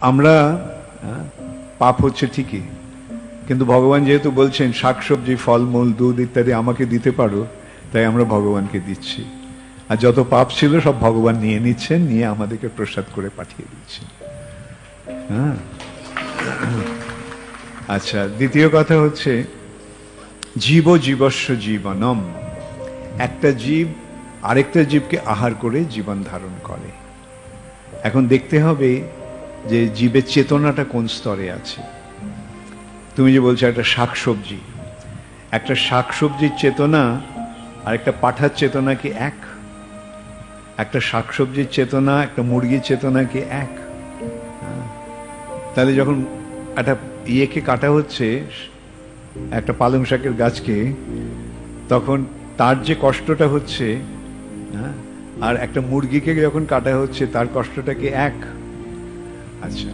আমরা পাপ হচ্ছে ঠিকই, কিন্তু ভগবান যেহেতু বলছেন শাকসবজি ফলমূল দুধ ইত্যাদি আমাকে দিতে পারো, তাই আমরা ভগবানকে দিচ্ছি। আর যত পাপ ছিল সব ভগবান নিয়ে নিচ্ছেন, নিয়ে আমাদেরকে প্রসাদ করে পাঠিয়ে দিচ্ছেন। হ্যাঁ, আচ্ছা, দ্বিতীয় কথা হচ্ছে জীব জীবস্ব জীবনম। একটা জীব আরেকটা জীবকে আহার করে জীবন ধারণ করে। এখন দেখতে হবে যে জীবের চেতনাটা কোন স্তরে আছে। তুমি যে বলছো একটা শাকসবজি, একটা শাকসবজির চেতনা আর একটা পাঠার চেতনা কি এক? একটা শাকসবজির চেতনা একটা মুরগির চেতনা কি এক? তাহলে যখন একটা ইয়েকে কাটা হচ্ছে, একটা পালং শাকের গাছকে, তখন তার যে কষ্টটা হচ্ছে, আর একটা মুরগিকে যখন কাটা হচ্ছে তার কষ্টটা কি এক? আচ্ছা,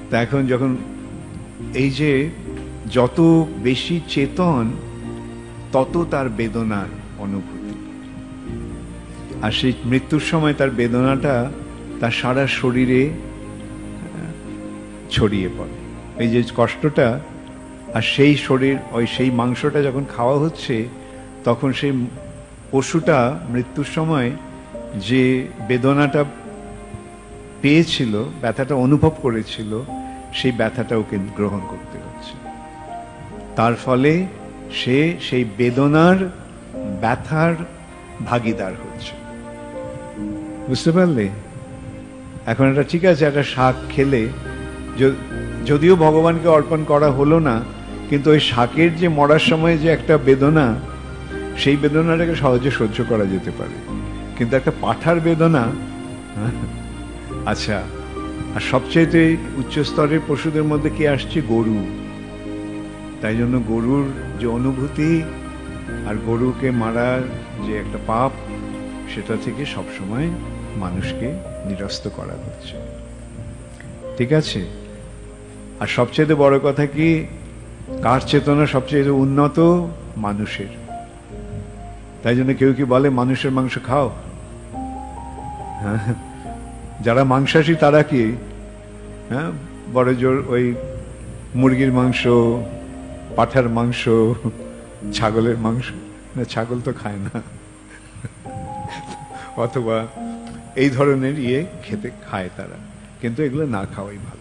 তা এখন যখন এই যে যত বেশি চেতন তত তার বেদনার অনুভূতি, আর সেই মৃত্যুর সময় তার বেদনাটা তার সারা শরীরে ছড়িয়ে পড়ে। এই যে কষ্টটা, আর সেই শরীর, সেই মাংসটা যখন খাওয়া হচ্ছে, তখন সেই পশুটা মৃত্যুর সময় যে বেদনাটা পেয়েছিল, ব্যথাটা অনুভব করেছিল, সেই ব্যথাটা ওকে গ্রহণ করতে হচ্ছে। তার ফলে সে সেই বেদনার ব্যথার ভাগীদার হচ্ছে। বুঝতে পারলে? এখন এটা ঠিক আছে, একটা শাক খেলে যদিও ভগবানকে অর্পণ করা হলো না, কিন্তু ওই শাকের যে মরার সময় যে একটা বেদনা, সেই বেদনাটাকে সহজে সহ্য করা যেতে পারে, কিন্তু একটা পাঠার বেদনা। আচ্ছা, আর সবচেয়ে উচ্চ স্তরের পশুদের মধ্যে কি আসছে? গরু। তাই জন্য গরুর যে অনুভূতি আর গরুকে মারার যে একটা পাপ, সেটা থেকে সবসময় মানুষকে নিরস্ত করা হচ্ছে। ঠিক আছে? আর সবচেয়ে বড় কথা কি, কার চেতনা সবচেয়ে উন্নত? মানুষের। তাই জন্য কেউ কি বলে মানুষের মাংস খাও? যারা মাংসাশী তারা কি বড় জোর ওই মুরগির মাংস, পাঠার মাংস, ছাগলের মাংস, না ছাগল তো খায় না, অথবা এই ধরনের খেতে খায় তারা, কিন্তু এগুলো না খাওয়াই ভালো।